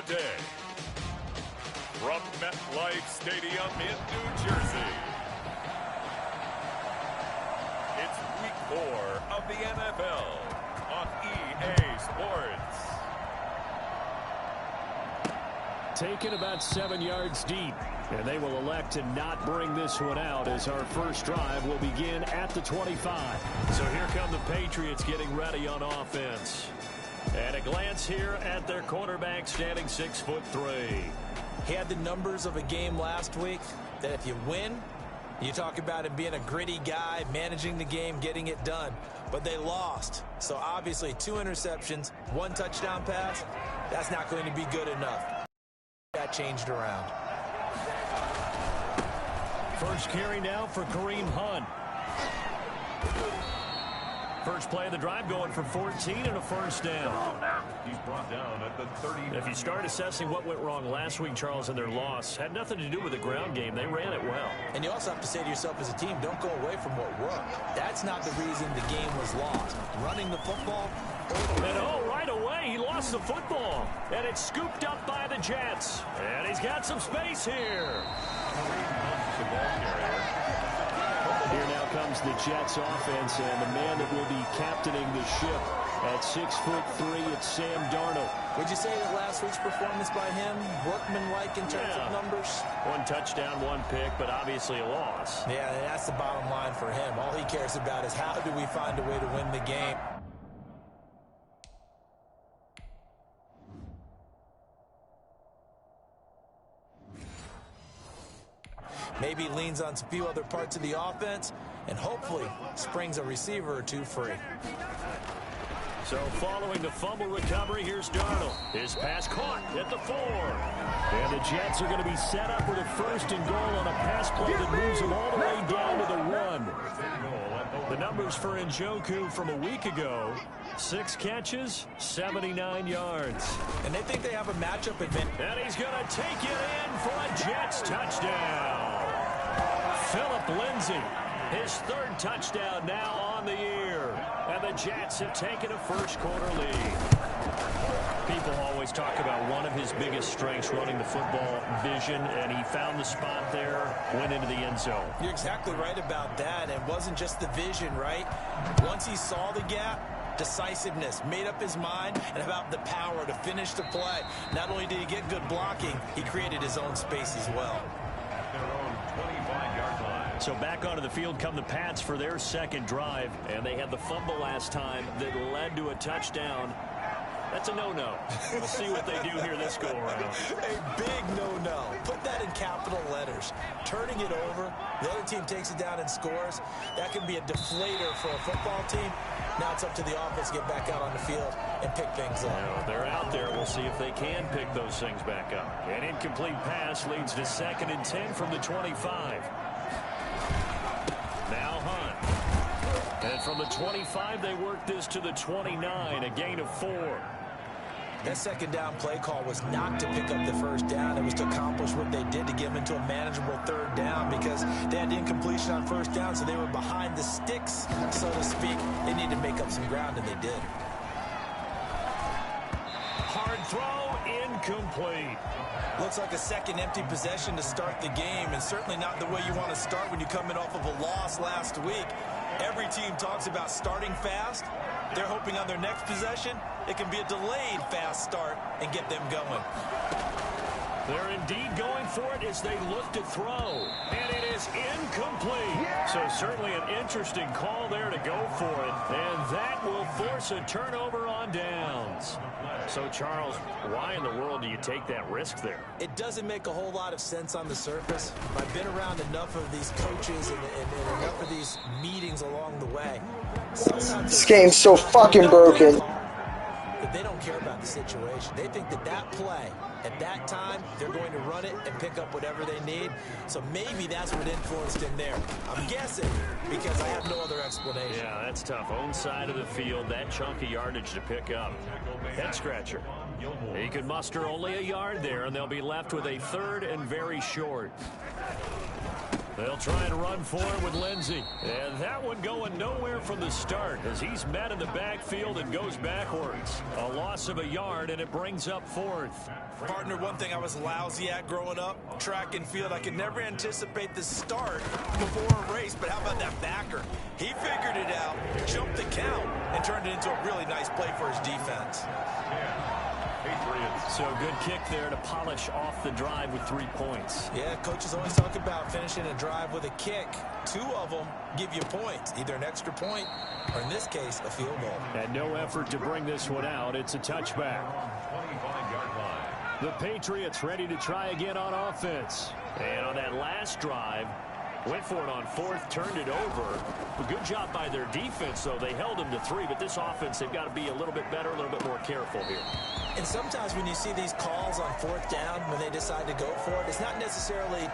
today. From MetLife Stadium in New Jersey, it's Week 4 of the NFL on EA Sports. Taken about 7 yards deep, and they will elect to not bring this one out as our first drive will begin at the 25. So here come the Patriots getting ready on offense. And a glance here at their quarterback standing 6'3". He had the numbers of a game last week that if you win, you talk about him being a gritty guy, managing the game, getting it done. But they lost. So obviously 2 interceptions, 1 touchdown pass, that's not going to be good enough. That changed around. First carry now for Kareem Hunt. First play of the drive going for 14 and a first down. He's brought down at the 30. If you start assessing what went wrong last week, Charles, in their loss, had nothing to do with the ground game. They ran it well. And you also have to say to yourself as a team, don't go away from what worked. That's not the reason the game was lost. Running the football. And right away, he lost the football. And it's scooped up by the Jets. And he's got some space here. Here now comes the Jets offense, and the man that will be captaining the ship at 6'3", it's Sam Darnold. Would you say that last week's performance by him, workmanlike in terms of numbers? 1 touchdown, 1 pick, but obviously a loss. Yeah, that's the bottom line for him. All he cares about is how do we find a way to win the game. Maybe leans on a few other parts of the offense and hopefully springs a receiver or 2 free. So following the fumble recovery, here's Darnold. His pass caught at the 4. And the Jets are going to be set up with a 1st and goal on a pass play that moves them all the way down to the 1. The numbers for Njoku from a week ago, 6 catches, 79 yards. And they think they have a matchup advantage. And he's going to take it in for a Jets touchdown. Phillip Lindsay, his 3rd touchdown now on the year. And the Jets have taken a first-quarter lead. People always talk about one of his biggest strengths, running the football, vision, and he found the spot there, went into the end zone. You're exactly right about that. It wasn't just the vision, right? Once he saw the gap, decisiveness, made up his mind, and about the power to finish the play. Not only did he get good blocking, he created his own space as well. Their own 25-yard line. So back onto the field come the Pats for their 2nd drive, and they had the fumble last time that led to a touchdown. That's a no-no. We'll see what they do here this go-around. A big no-no. Put that in capital letters. Turning it over, the other team takes it down and scores. That can be a deflator for a football team. Now it's up to the offense to get back out on the field and pick things up. Well, they're out there. We'll see if they can pick those things back up. An incomplete pass leads to 2nd and 10 from the 25. Now Hunt. And from the 25, they work this to the 29, a gain of 4. That 2nd down play call was not to pick up the 1st down. It was to accomplish what they did to get them into a manageable 3rd down because they had incompletion on 1st down, so they were behind the sticks, so to speak. They needed to make up some ground, and they did. Hard throw, incomplete. Looks like a 2nd empty possession to start the game, and certainly not the way you want to start when you're coming off of a loss last week. Every team talks about starting fast. They're hoping on their next possession, it can be a delayed fast start and get them going. They're indeed going for it as they look to throw. And it is incomplete. So certainly an interesting call there to go for it. And that will force a turnover on downs. So, Charles, why in the world do you take that risk there? It doesn't make a whole lot of sense on the surface. I've been around enough of these coaches and enough of these meetings along the way. Sometimes this game's so fucking broken. That they don't care about the situation. They think that that play, at that time, they're going to run it and pick up whatever they need. So maybe that's what influenced him there. I'm guessing because I have no other explanation. Yeah, that's tough. Own side of the field, that chunk of yardage to pick up. Head scratcher. He could muster only a yard there, and they'll be left with a 3rd and very short. They'll try and run for it with Lindsey. And that one going nowhere from the start as he's met in the backfield and goes backwards. A loss of a yard, and it brings up 4th. Partner, one thing I was lousy at growing up, track and field, I could never anticipate the start before a race, but how about that backer? He figured it out, jumped the count, and turned it into a really nice play for his defense. Patriots. So good kick there to polish off the drive with 3 points. Yeah, coaches always talk about finishing a drive with a kick. 2 of them give you points, either an extra point or, in this case, a field goal. And no effort to bring this one out. It's a touchback. 25-yard line. The Patriots ready to try again on offense. And on that last drive, went for it on 4th, turned it over. A good job by their defense, though. They held them to 3, but this offense, they've got to be a little bit better, a little bit more careful here. And sometimes when you see these calls on 4th down, when they decide to go for it, it's not necessarily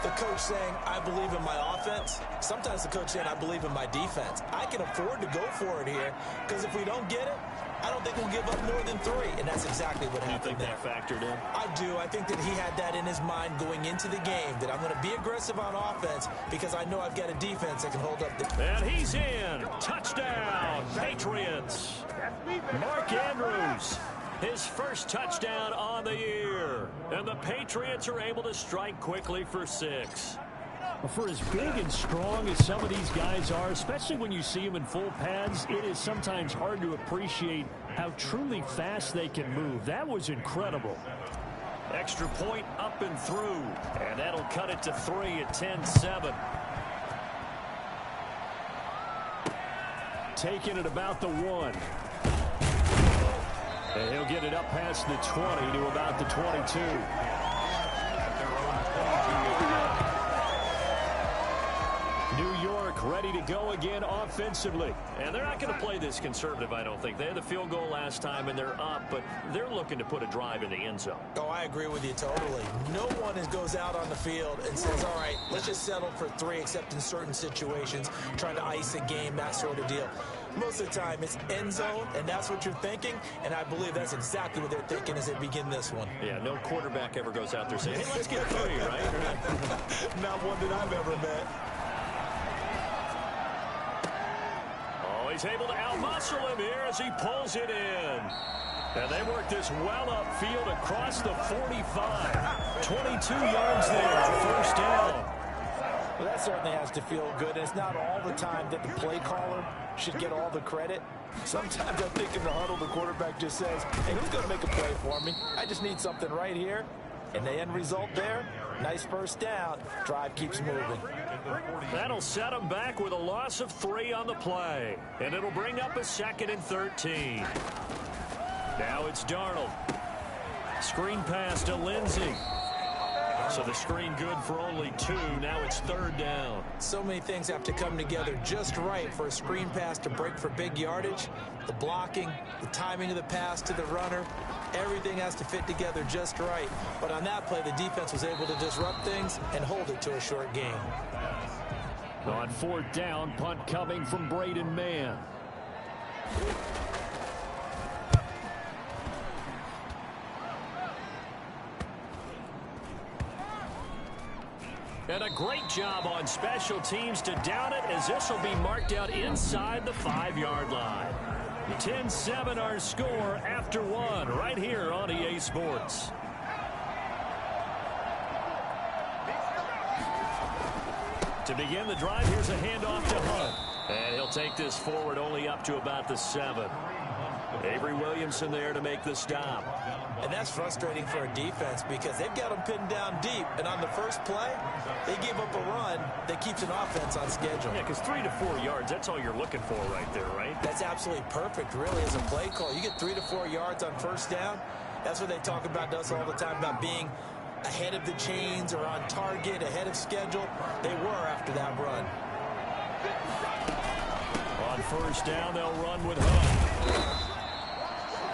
the coach saying, I believe in my offense. Sometimes the coach saying, I believe in my defense. I can afford to go for it here because if we don't get it, I don't think we'll give up more than 3, and that's exactly what happened there. You think that factored in? I do. I think that he had that in his mind going into the game, that I'm going to be aggressive on offense because I know I've got a defense that can hold up the... And he's in. Touchdown, Patriots. Mark Andrews, his first touchdown on the year. And the Patriots are able to strike quickly for 6. For as big and strong as some of these guys are, especially when you see them in full pads, it is sometimes hard to appreciate how truly fast they can move. That was incredible. Extra point up and through, and that'll cut it to 3 at 10-7. Taking it about the 1. And he'll get it up past the 20 to about the 22. New York ready to go again offensively. And they're not going to play this conservative, I don't think. They had the field goal last time, and they're up, but they're looking to put a drive in the end zone. Oh, I agree with you totally. No one goes out on the field and says, all right, let's just settle for 3, except in certain situations, trying to ice a game, that sort of deal. Most of the time, it's end zone, and that's what you're thinking, and I believe that's exactly what they're thinking as they begin this one. Yeah, no quarterback ever goes out there saying, hey, let's get 3, right? Not one that I've ever met. Oh, he's able to outmuscle him here as he pulls it in. And they work this well upfield across the 45. 22 yards there, first down. Well, that certainly has to feel good. And it's not all the time that the play caller should get all the credit. Sometimes I think in the huddle, the quarterback just says, hey, who's going to make a play for me? I just need something right here. And the end result there, nice first down. Drive keeps moving. That'll set them back with a loss of 3 on the play. And it'll bring up a 2nd and 13. Now it's Darnold. Screen pass to Lindsey. So the screen good for only 2. Now it's 3rd down. So many things have to come together just right for a screen pass to break for big yardage. The blocking, the timing of the pass to the runner, everything has to fit together just right. But on that play, the defense was able to disrupt things and hold it to a short game. On 4th down, punt coming from Braden Mann. And a great job on special teams to down it, as this will be marked out inside the 5-yard line. 10-7 our score after 1 right here on EA Sports. To begin the drive, here's a handoff to Hunt. And he'll take this forward only up to about the 7. Avery Williamson there to make the stop. And that's frustrating for a defense because they've got them pinned down deep. And on the first play, they give up a run that keeps an offense on schedule. Yeah, because 3 to 4 yards, that's all you're looking for right there, right? That's absolutely perfect, really, as a play call. You get 3 to 4 yards on first down. That's what they talk about to us all the time, about being ahead of the chains or on target, ahead of schedule. They were after that run. On first down, they'll run with Hunt.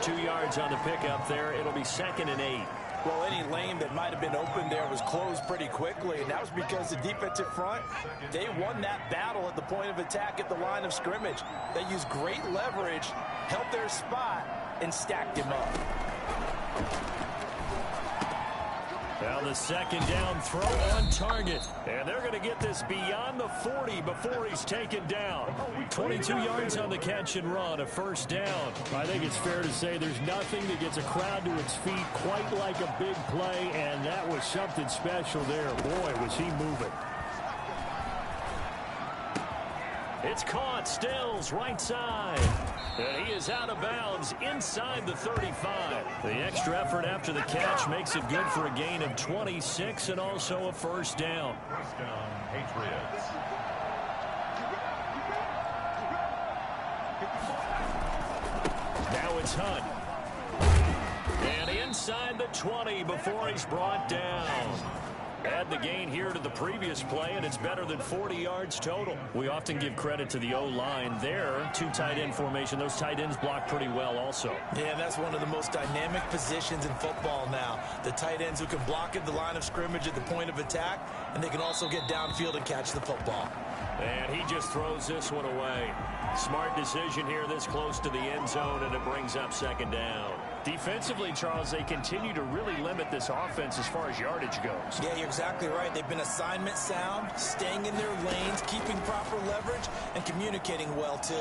2 yards on the pickup there. It'll be 2nd and 8. Well, any lane that might have been open there was closed pretty quickly, and that was because the defensive front, they won that battle at the point of attack at the line of scrimmage. They used great leverage, held their spot, and stacked him up. Now the second down throw on target. And they're going to get this beyond the 40 before he's taken down. 22 yards on the catch and run, a first down. I think it's fair to say there's nothing that gets a crowd to its feet quite like a big play, and that was something special there. Boy, was he moving. It's caught. Stills right side. And he is out of bounds inside the 35. The extra effort after the catch makes it good for a gain of 26 and also a first down. First down, Patriots. Now it's Hunt. And inside the 20 before he's brought down. Add the gain here to the previous play, and it's better than 40 yards total. We often give credit to the O-line there. Two tight end formation. Those tight ends block pretty well also. Yeah, that's one of the most dynamic positions in football now. The tight ends who can block at the line of scrimmage at the point of attack, and they can also get downfield and catch the football. And he just throws this one away. Smart decision here this close to the end zone, and it brings up second down. Defensively, Charles, they continue to really limit this offense as far as yardage goes. Yeah, you're exactly right. They've been assignment sound, staying in their lanes, keeping proper leverage, and communicating well, too.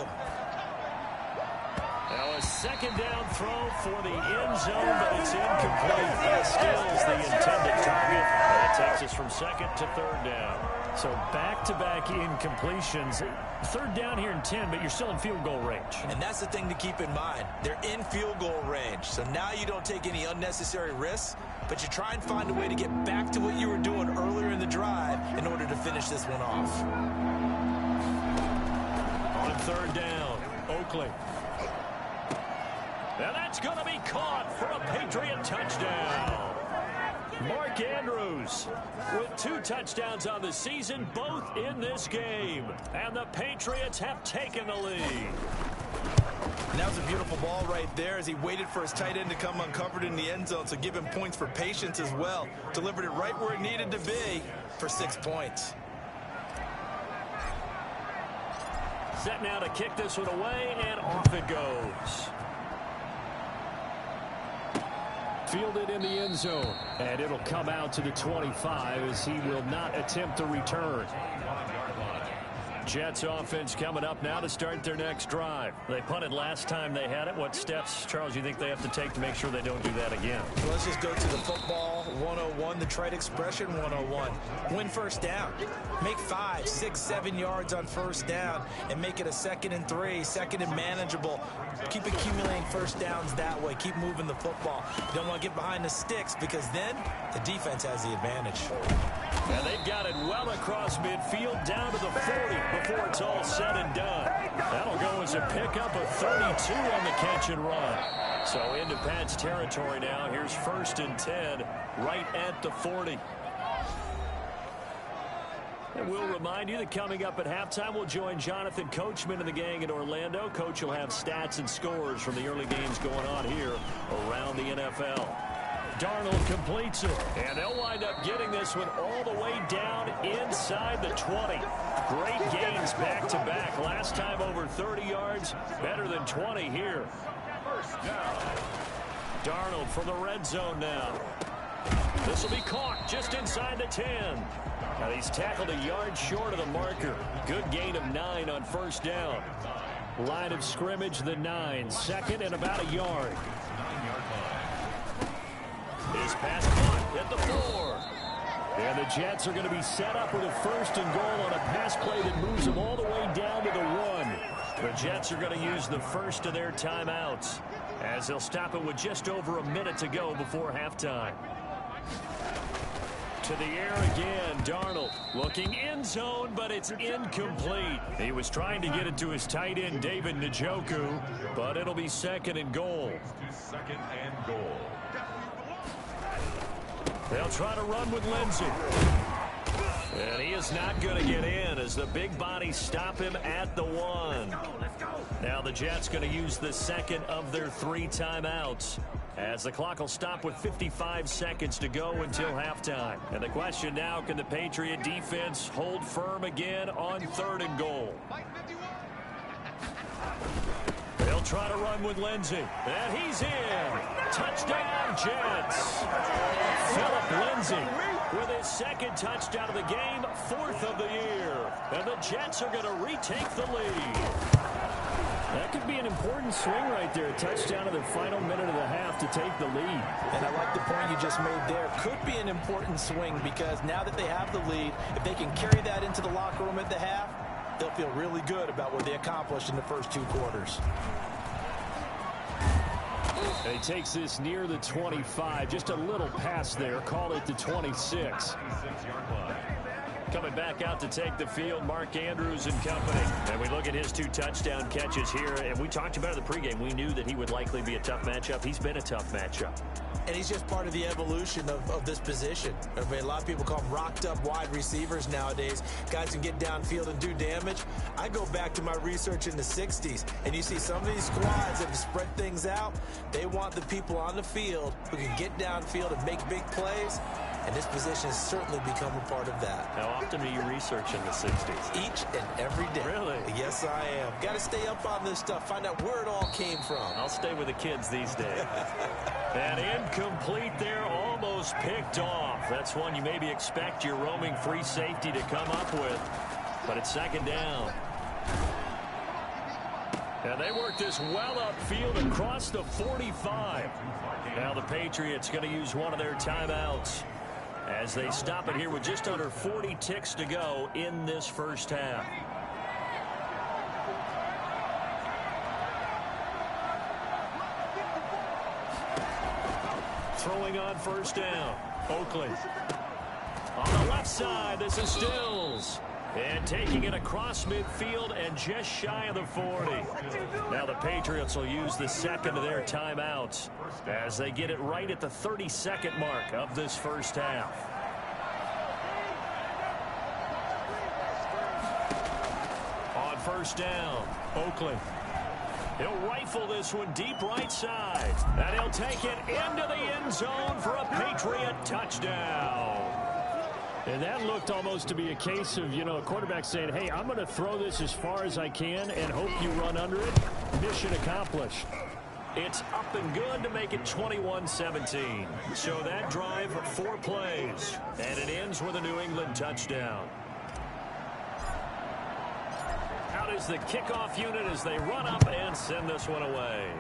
Now a second down throw for the end zone, but it's incomplete. Stills the intended target. That takes us from second to third down. So back-to-back incompletions. Third down here in 10, but you're still in field goal range. And that's the thing to keep in mind. They're in field goal range. So now you don't take any unnecessary risks, but you try and find a way to get back to what you were doing earlier in the drive in order to finish this one off. On third down, Oakley. And that's going to be caught for a Patriot touchdown. Mark Andrews with 2 touchdowns on the season, both in this game. And the Patriots have taken the lead. And that was a beautiful ball right there as he waited for his tight end to come uncovered in the end zone, so give him points for patience as well. Delivered it right where it needed to be for 6 points. Set now to kick this one away, and off it goes. Fielded in the end zone, and it'll come out to the 25 as he will not attempt the return. Jets offense coming up now to start their next drive. They punted last time they had it. What steps, Charles, you think they have to take to make sure they don't do that again? Well, let's just go to the football 101, the trite expression 101. Win first down. Make 5, 6, 7 yards on first down and make it a 2nd and 3, 2nd and manageable. Keep accumulating first downs that way. Keep moving the football. You don't want to get behind the sticks because then the defense has the advantage. And they've got it well across midfield down to the 40 before it's all said and done. That'll go as a pickup of 32 on the catch and run. So into Pat's territory now. Here's 1st and 10 right at the 40. And we'll remind you that coming up at halftime, we'll join Jonathan Coachman and the gang in Orlando. Coach will have stats and scores from the early games going on here around the NFL. Darnold completes it, and they'll wind up getting this one all the way down inside the 20. Great gains back-to-back. Last time over 30 yards, better than 20 here. First down. Darnold from the red zone now. This will be caught just inside the 10. Now he's tackled a yard short of the marker. Good gain of 9 on first down. Line of scrimmage, the 9. 2nd and about a yard. His pass caught at the 4. And the Jets are going to be set up with a 1st and goal on a pass play that moves them all the way down to the 1. The Jets are going to use the first of their timeouts as they'll stop it with just over a minute to go before halftime. To the air again, Darnold looking end zone, but it's incomplete. He was trying to get it to his tight end, David Njoku, but it'll be 2nd and goal. 2nd and goal. They'll try to run with Lindsey. And he is not going to get in as the big bodies stop him at the 1. Now the Jets going to use the 2nd of their 3 timeouts as the clock will stop with 55 seconds to go until halftime. And the question now, can the Patriot defense hold firm again on 3rd and goal? They'll try to run with Lindsey. And he's in. Touchdown, Jets. Philip Lindsey with his second touchdown of the game, 4th of the year. And the Jets are going to retake the lead. That could be an important swing right there. A touchdown in the final minute of the half to take the lead. And I like the point you just made there. Could be an important swing because now that they have the lead, if they can carry that into the locker room at the half, they'll feel really good about what they accomplished in the first 2 quarters. And he takes this near the 25. Just a little pass there. Call it the 26. Coming back out to take the field, Mark Andrews and company. And we look at his 2 touchdown catches here. And we talked about it in the pregame. We knew that he would likely be a tough matchup. He's been a tough matchup. And he's just part of the evolution of this position. I mean, a lot of people call them rocked-up wide receivers nowadays. Guys can get downfield and do damage. I go back to my research in the 60s, and you see some of these squads that have spread things out. They want the people on the field who can get downfield and make big plays. And this position has certainly become a part of that. How often do you research in the 60s? Each and every day. Really? Yes, I am. Got to stay up on this stuff, find out where it all came from. I'll stay with the kids these days. And incomplete there, almost picked off. That's one you maybe expect your roaming free safety to come up with. But it's 2nd down. And they work this well upfield across the 45. Now the Patriots going to use one of their timeouts as they stop it here with just under 40 ticks to go in this first half. Throwing on 1st down. Oakley. On the left side, this is Stills. And taking it across midfield and just shy of the 40. Now the Patriots will use the 2nd of their timeouts as they get it right at the 32nd mark of this first half. On 1st down, Oakley. He'll rifle this one deep right side. And he'll take it into the end zone for a Patriot touchdown. And that looked almost to be a case of, a quarterback saying, hey, I'm going to throw this as far as I can and hope you run under it. Mission accomplished. It's up and good to make it 21-17. So that drive, 4 plays. And it ends with a New England touchdown. Out is the kickoff unit as they run up and send this one away.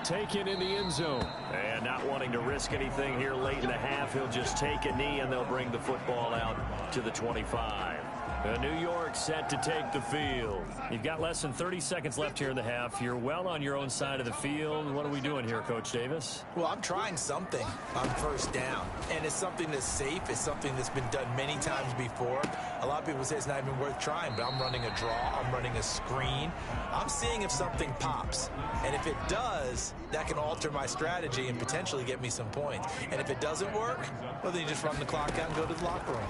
Taken in the end zone. And not wanting to risk anything here late in the half, he'll just take a knee and they'll bring the football out to the 25. New York set to take the field. You've got less than 30 seconds left here in the half. You're well on your own side of the field. What are we doing here, Coach Davis? Well, I'm trying something on 1st down. And it's something that's safe. It's something that's been done many times before. A lot of people say it's not even worth trying, but I'm running a draw. I'm running a screen. I'm seeing if something pops. And if it does, that can alter my strategy and potentially get me some points. And if it doesn't work, well, then you just run the clock out and go to the locker room.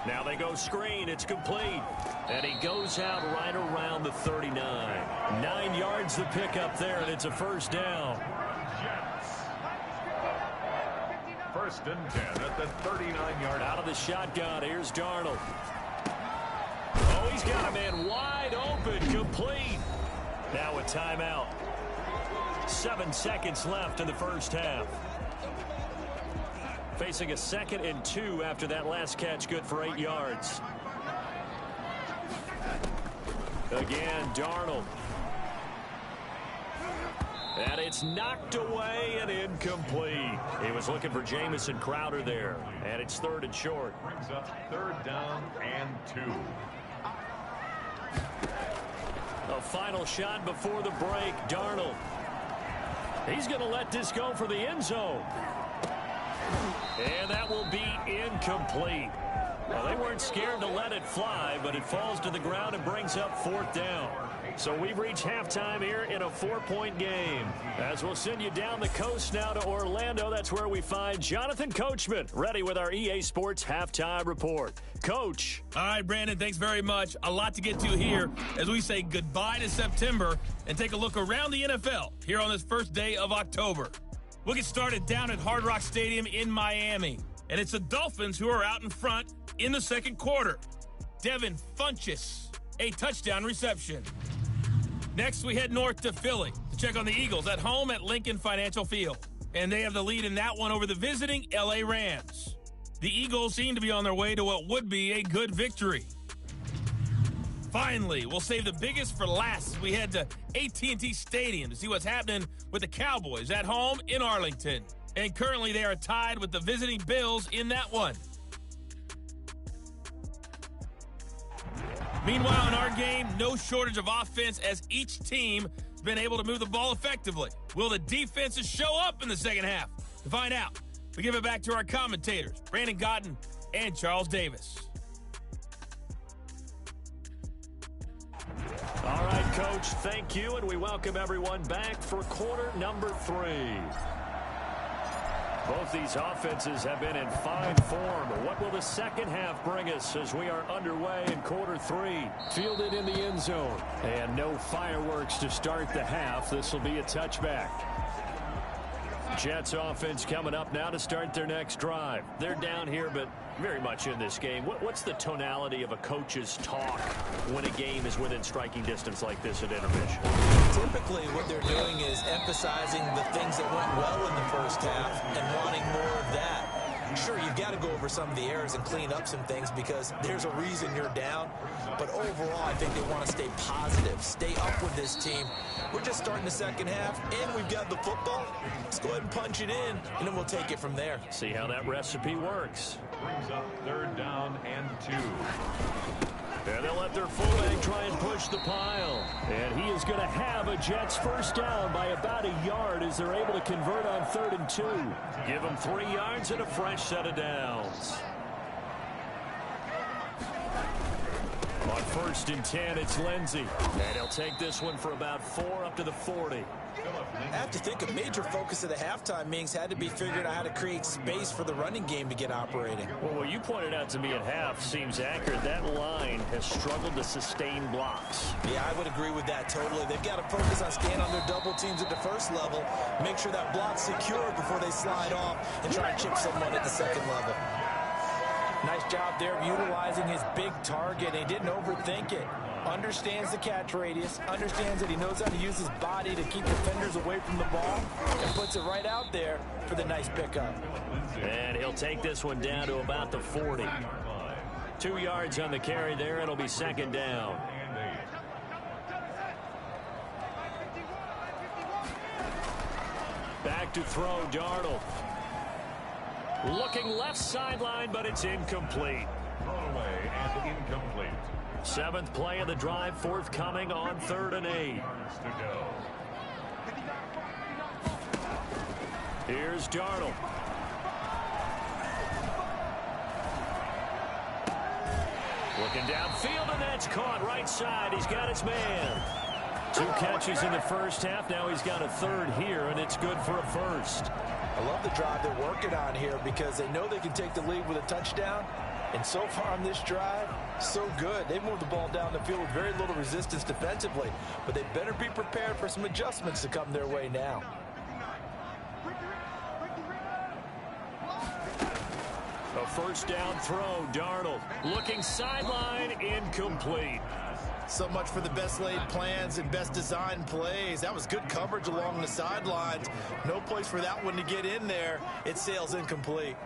Now they go screen. It's complete. And he goes out right around the 39. 9 yards the pickup there, and it's a 1st down. First and 10 at the 39-yard. Out of the shotgun, here's Darnold. Oh, he's got a man wide open, complete. Now a timeout. 7 seconds left in the first half. Facing a 2nd and 2 after that last catch, good for 8 yards. Again, Darnold. And it's knocked away and incomplete. He was looking for Jamison Crowder there. And it's 3rd and short. Brings up 3rd down and 2. A final shot before the break. Darnold. He's going to let this go for the end zone. And that will be incomplete. Well, they weren't scared to let it fly, but it falls to the ground and brings up 4th down. So we've reached halftime here in a 4-point game. As we'll send you down the coast now to Orlando, that's where we find Jonathan Coachman, ready with our EA Sports Halftime Report. Coach. All right, Brandon, thanks very much. A lot to get to here as we say goodbye to September and take a look around the NFL here on this first day of October. We'll get started down at Hard Rock Stadium in Miami. And it's the Dolphins who are out in front in the second quarter. Devin Funchess a touchdown reception. Next, we head north to Philly to check on the Eagles at home at Lincoln Financial Field. And they have the lead in that one over the visiting L.A. Rams. The Eagles seem to be on their way to what would be a good victory. Finally, we'll save the biggest for last as we head to AT&T Stadium to see what's happening with the Cowboys at home in Arlington. And currently they are tied with the visiting Bills in that one. Meanwhile, in our game, no shortage of offense as each team has been able to move the ball effectively. Will the defenses show up in the second half? To find out, we give it back to our commentators, Brandon Gotten and Charles Davis. All right, Coach, thank you, and we welcome everyone back for quarter number 3. Both these offenses have been in fine form. What will the second half bring us as we are underway in quarter 3? Fielded in the end zone. And no fireworks to start the half. This will be a touchback. Jets offense coming up now to start their next drive. They're down here, but very much in this game. What's the tonality of a coach's talk when a game is within striking distance like this at intermission? Typically, what they're doing is emphasizing the things that went well in the first half and wanting more of that. Sure, you've got to go over some of the errors and clean up some things because there's a reason you're down. But overall, I think they want to stay positive, stay up with this team. We're just starting the second half, and we've got the football. Let's go ahead and punch it in, and then we'll take it from there. See how that recipe works. Brings up 3rd down and 2. And they'll let their fullback try and push the pile. And he is going to have a Jets first down by about a yard as they're able to convert on 3rd and 2. Give them 3 yards and a fresh set of downs. On 1st and 10, it's Lindsey. And he'll take this one for about 4 up to the 40. I have to think a major focus of the halftime meetings had to be figuring out how to create space for the running game to get operating. Well, what you pointed out to me at half seems accurate. That line has struggled to sustain blocks. Yeah, I would agree with that totally. They've got to focus on staying on their double teams at the first level, make sure that block's secure before they slide off and try and chip someone at the second level. Nice job there of utilizing his big target. He didn't overthink it. Understands the catch radius, understands that he knows how to use his body to keep defenders away from the ball, and puts it right out there for the nice pickup. And he'll take this one down to about the 40. 2 yards on the carry there. It'll be 2nd down. Back to throw, Darnold. Looking left sideline, but it's incomplete. Thrown away and incomplete. 7th play of the drive, forthcoming on 3rd and 8. To go. Here's Darnold. Looking downfield, and that's caught right side. He's got his man. 2 catches in the first half. Now he's got a 3rd here, and it's good for a first. I love the drive they're working on here because they know they can take the lead with a touchdown. And so far on this drive, so good. They've moved the ball down the field with very little resistance defensively. But they better be prepared for some adjustments to come their way now. A first down throw, Darnold. Looking sideline, incomplete. So much for the best laid plans and best designed plays. That was good coverage along the sidelines. No place for that one to get in there. It sails incomplete.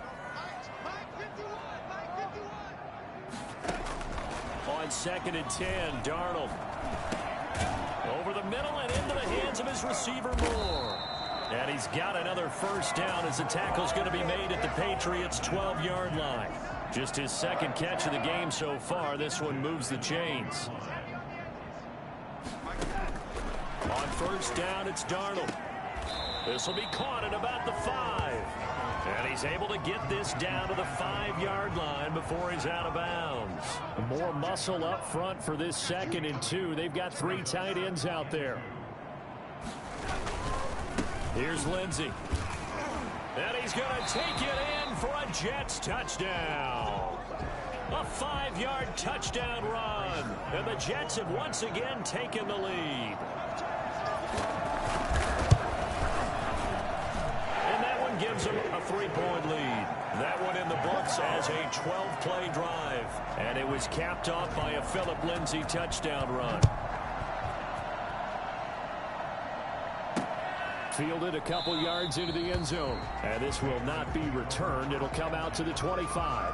On 2nd and 10, Darnold. Over the middle and into the hands of his receiver, Moore. And he's got another first down as the tackle's going to be made at the Patriots' 12-yard line. Just his 2nd catch of the game so far. This one moves the chains. On 1st down, it's Darnold. This will be caught at about the 5. And he's able to get this down to the 5-yard line before he's out of bounds. More muscle up front for this 2nd and 2. They've got 3 tight ends out there. Here's Lindsey. And he's going to take it in for a Jets touchdown. A 5-yard touchdown run. And the Jets have once again taken the lead. And that one gives them a 3-point lead. That one in the books as a 12-play drive. And it was capped off by a Philip Lindsay touchdown run. Fielded a couple yards into the end zone. And this will not be returned. It'll come out to the 25.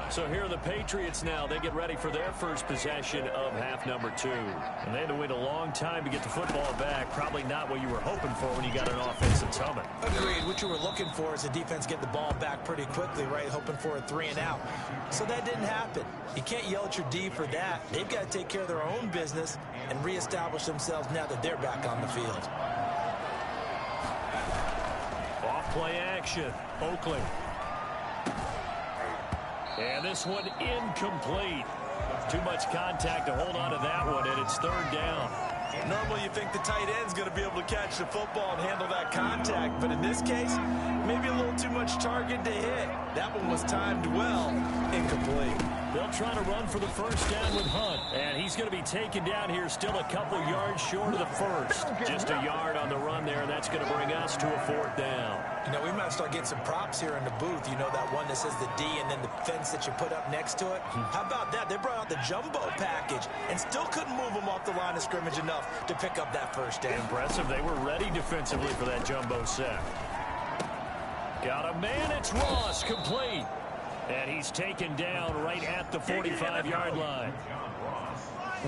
So here are the Patriots now. They get ready for their first possession of half number 2. And they had to wait a long time to get the football back. Probably not what you were hoping for when you got an offense that's humming. Agreed. What you were looking for is the defense get the ball back pretty quickly, right? Hoping for a 3 and out. So that didn't happen. You can't yell at your D for that. They've got to take care of their own business and reestablish themselves now that they're back on the field. Off play action. Oakley. And this one incomplete. Too much contact to hold on to that one, and it's 3rd down. Normally you think the tight end's going to be able to catch the football and handle that contact, but in this case, maybe a little too much target to hit. That one was timed well. Incomplete. They'll try to run for the first down with Hunt. And he's going to be taken down here still a couple yards short of the first. Just a yard on the run there, and that's going to bring us to a 4th down. You know, we might start getting some props here in the booth. You know, that one that says the D and then the fence that you put up next to it? How about that? They brought out the jumbo package and still couldn't move them off the line of scrimmage enough to pick up that first down. Impressive. They were ready defensively for that jumbo set. Got a man. It's Ross. Complete. And he's taken down right at the 45-yard line.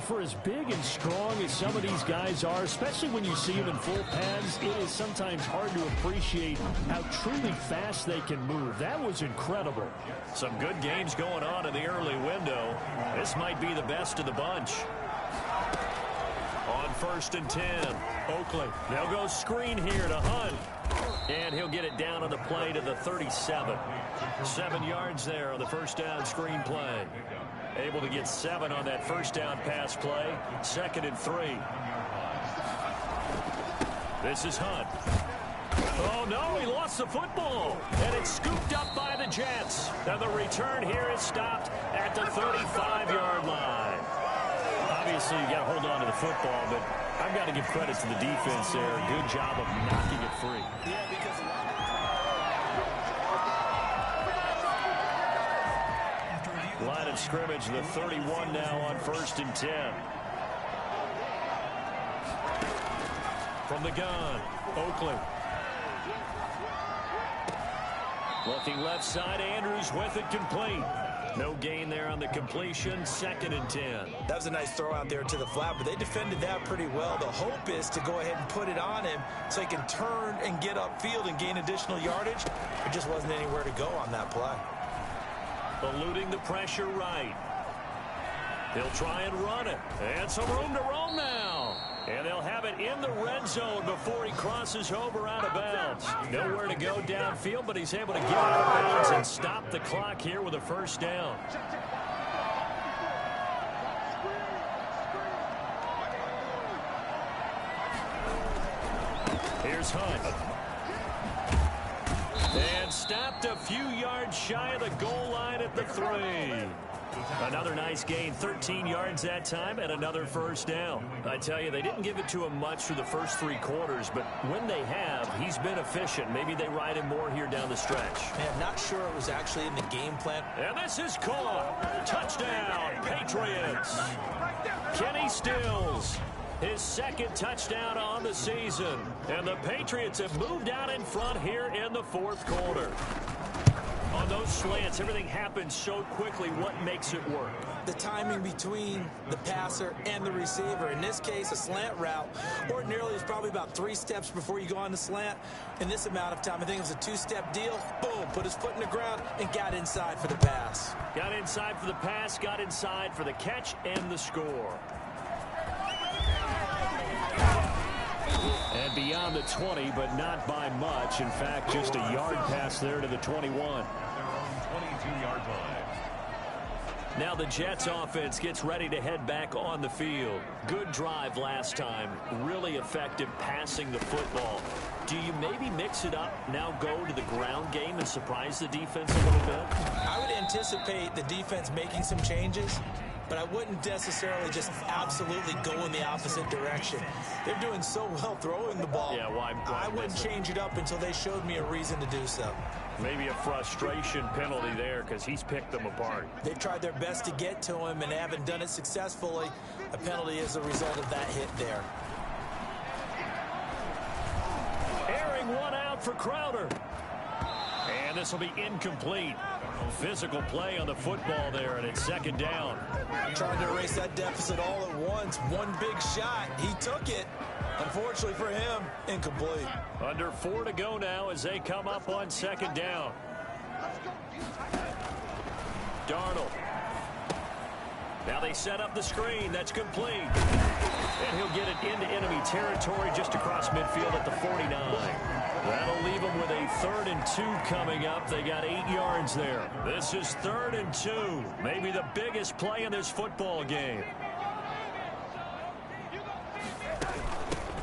For as big and strong as some of these guys are, especially when you see them in full pads, it is sometimes hard to appreciate how truly fast they can move. That was incredible. Some good games going on in the early window. This might be the best of the bunch. On 1st and 10, Oakley. They'll go screen here to Hunt. And he'll get it down on the play to the 37. 7 yards there on the first down screen play. Able to get 7 on that first down pass play. 2nd and 3. This is Hunt. Oh, no, he lost the football. And it's scooped up by the Jets. And the return here is stopped at the 35-yard line. Obviously, you got to hold on to the football, but I've got to give credit to the defense there. Good job of knocking it free. Yeah, because line of scrimmage, the 31 now on 1st and 10. From the gun, Oakley. Looking left side, Andrews with it complete. No gain there on the completion, 2nd and 10. that was a nice throw out there to the flat, but they defended that pretty well. The hope is to go ahead and put it on him so he can turn and get upfield and gain additional yardage. There just wasn't anywhere to go on that play. Eluding the pressure right. He'll try and run it. And some room to roam now. And they'll have it in the red zone before he crosses over out of bounds. Nowhere to go downfield, but he's able to get out of bounds and stop the clock here with a first down. Here's Hunt. And stopped a few yards shy of the goal line at the 3. Another nice gain, 13 yards that time, and another first down. I tell you, they didn't give it to him much through the first 3 quarters, but when they have, he's been efficient. Maybe they ride him more here down the stretch. Man, not sure it was actually in the game plan. And this is caught. Touchdown, Patriots. Kenny Stills. His 2nd touchdown on the season. And the Patriots have moved out in front here in the 4th quarter. On those slants, everything happens so quickly. What makes it work? The timing between the passer and the receiver. In this case, a slant route. Ordinarily, it's probably about 3 steps before you go on the slant. In this amount of time, I think it was a 2-step deal. Boom, put his foot in the ground and got inside for the pass. Got inside for the pass, got inside for the catch and the score. And beyond the 20, but not by much. In fact, just a yard pass there to the 21. 22-yard line. Now the Jets offense gets ready to head back on the field. Good drive last time. Really effective passing the football. Do you maybe mix it up, now go to the ground game and surprise the defense a little bit? I would anticipate the defense making some changes. but I wouldn't necessarily just absolutely go in the opposite direction. They're doing so well throwing the ball. Yeah, why I wouldn't change it up until they showed me a reason to do so. Maybe a frustration penalty there because he's picked them apart. They've tried their best to get to him and haven't done it successfully. A penalty is a result of that hit there. Airing one out for Crowder. And this will be incomplete. Physical play on the football there, and it's second down. Trying to erase that deficit all at once. One big shot. He took it. Unfortunately for him, incomplete. Under 4 to go now as they come up on second down. Darnold. Now they set up the screen. That's complete. And he'll get it into enemy territory just across midfield at the 49. That'll leave them with a 3rd and 2 coming up. They got 8 yards there. This is 3rd and 2. Maybe the biggest play in this football game.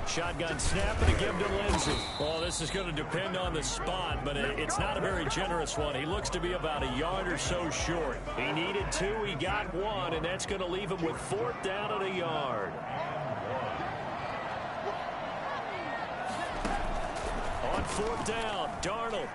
Shotgun snap and a give to Lindsey. Well, this is going to depend on the spot, but it's not a very generous one. He looks to be about a yard or so short. He needed 2, he got 1, and that's going to leave him with 4th down and a yard. On 4th down, Darnold.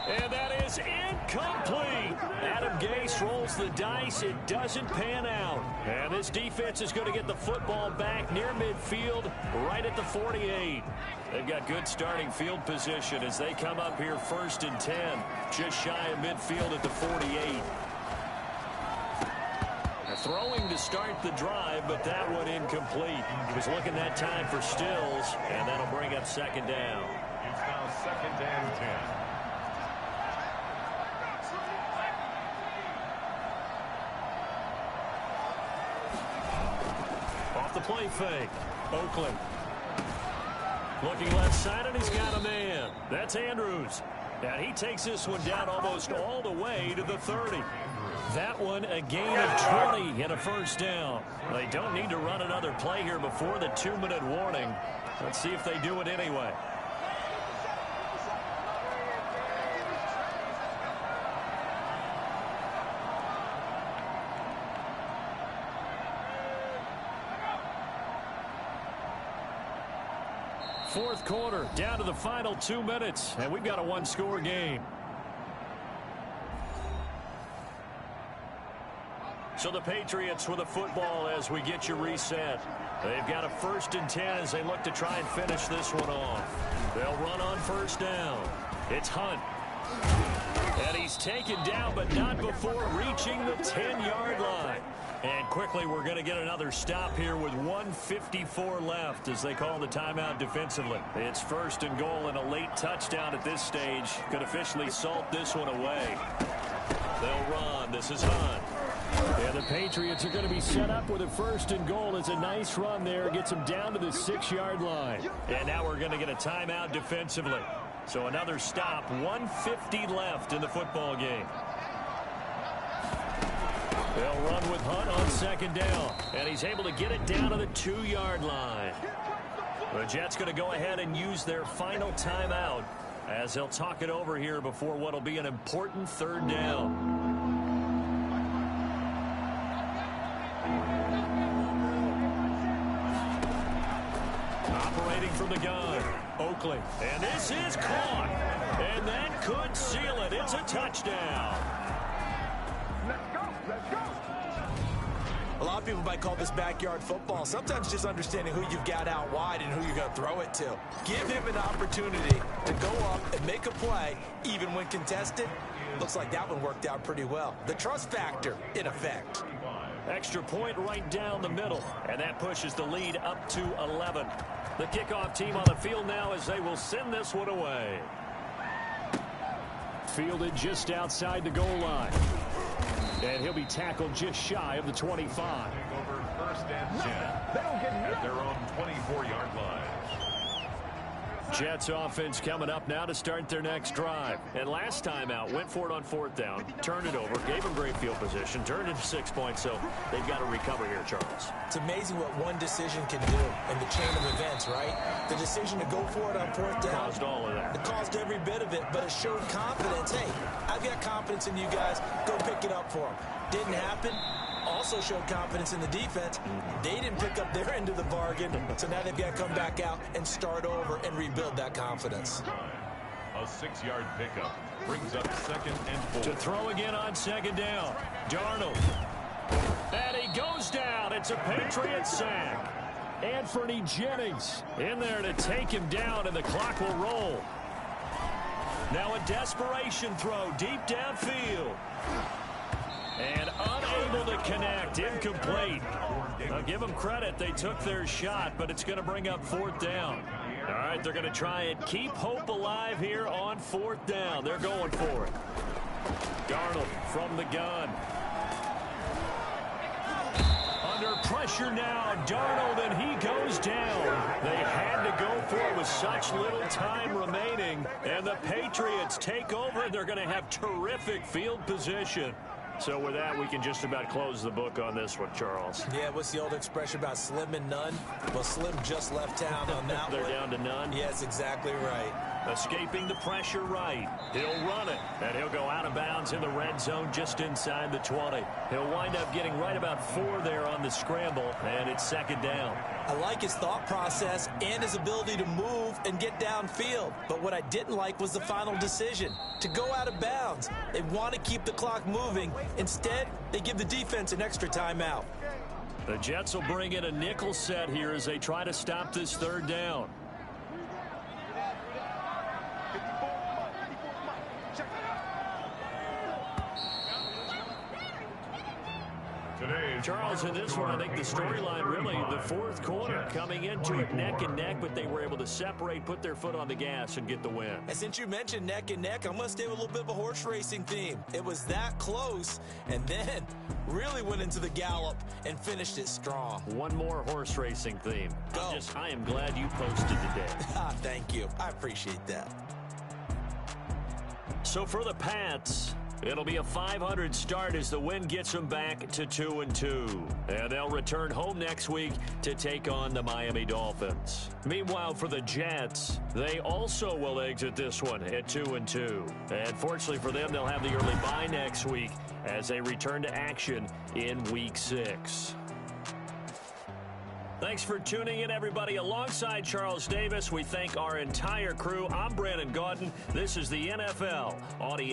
And that is incomplete. Adam Gase rolls the dice. It doesn't pan out. And this defense is going to get the football back near midfield, right at the 48. They've got good starting field position as they come up here 1st and 10, just shy of midfield at the 48. Throwing to start the drive, but that one incomplete. He was looking that time for Stills, and that'll bring up second down. It's now 2nd and 10. Off the play fake. Oakland. Looking left side, and he's got a man. That's Andrews. And he takes this one down almost all the way to the 30. That one a gain of 20 and a 1st down. They don't need to run another play here before the 2-minute warning. Let's see if they do it anyway. Fourth quarter, down to the final 2 minutes, and we've got a 1-score game. So the Patriots with the football as we get you reset. They've got a 1st and 10 as they look to try and finish this one off. They'll run on 1st down. It's Hunt. And he's taken down, but not before reaching the 10-yard line. And quickly, we're going to get another stop here with 1:54 left as they call the timeout defensively. It's 1st and goal, and a late touchdown at this stage could officially salt this one away. They'll run. This is Hunt. Yeah, the Patriots are going to be set up with a 1st and goal. It's a nice run there. Gets them down to the 6-yard line. And now we're going to get a timeout defensively. So another stop. 1:50 left in the football game. They'll run with Hunt on 2nd down. And he's able to get it down to the 2-yard line. The Jets going to go ahead and use their final timeout as they'll talk it over here before what will be an important 3rd down. Operating from the gun, Oakley. And this is caught. And that could seal it. It's a touchdown. A lot of people might call this backyard football. Sometimes just understanding who you've got out wide and who you're going to throw it to. Give him an opportunity to go up and make a play, even when contested. Looks like that one worked out pretty well. The trust factor in effect. Extra point right down the middle, and that pushes the lead up to 11. The kickoff team on the field now as they will send this one away. Fielded just outside the goal line. And he'll be tackled just shy of the 25. Over 1st and 10 at their own 24-yard line. Jets offense coming up now to start their next drive. And last time out, went for it on 4th down, turned it over, gave them great field position, turned it to 6 points, so they've got to recover here, Charles. It's amazing what one decision can do in the chain of events, right? The decision to go for it on 4th down. Caused all of that. It caused every bit of it, but it showed confidence. Hey, I've got confidence in you guys. Go pick it up for them. Didn't happen. All also showed confidence in the defense. They didn't pick up their end of the bargain, so now they've got to come back out and start over and rebuild that confidence. A 6-yard pickup brings up 2nd and 4. To throw again on 2nd down. Darnold. And he goes down. It's a Patriots sack. Anthony Jennings In there to take him down, and the clock will roll. Now a desperation throw deep downfield. And unable to connect. Incomplete. I'll give them credit. They took their shot, but it's going to bring up 4th down. All right, they're going to try and keep hope alive here on 4th down. They're going for it. Darnold from the gun. Under pressure now, Darnold, and he goes down. They had to go for it with such little time remaining, and the Patriots take over, and they're going to have terrific field position. So with that, we can just about close the book on this one, Charles. Yeah, what's the old expression about slim and none? Well, Slim just left town on that They're one. down to none. Yes, exactly right. Escaping the pressure right. He'll run it, and he'll go out of bounds in the red zone just inside the 20. He'll wind up getting right about 4 there on the scramble, and it's 2nd down. I like his thought process and his ability to move and get downfield. But what I didn't like was the final decision, to go out of bounds. They want to keep the clock moving. Instead, they give the defense an extra timeout. The Jets will bring in a nickel set here as they try to stop this 3rd down. Charles, in this one, I think the storyline really, the 4th quarter, coming into it neck and neck, but they were able to separate, put their foot on the gas, and get the win. And since you mentioned neck and neck, I'm going to stay with a little bit of a horse racing theme. It was that close, and then really went into the gallop and finished it strong. One more horse racing theme. Go. I am glad you posted today. Thank you. I appreciate that. So for the Pats, it'll be a 500 start as the win gets them back to 2-2. And they'll return home next week to take on the Miami Dolphins. Meanwhile, for the Jets, they also will exit this one at 2-2. And fortunately for them, they'll have the early bye next week as they return to action in Week 6. Thanks for tuning in, everybody. Alongside Charles Davis, we thank our entire crew. I'm Brandon Gaudin. This is the NFL Audio.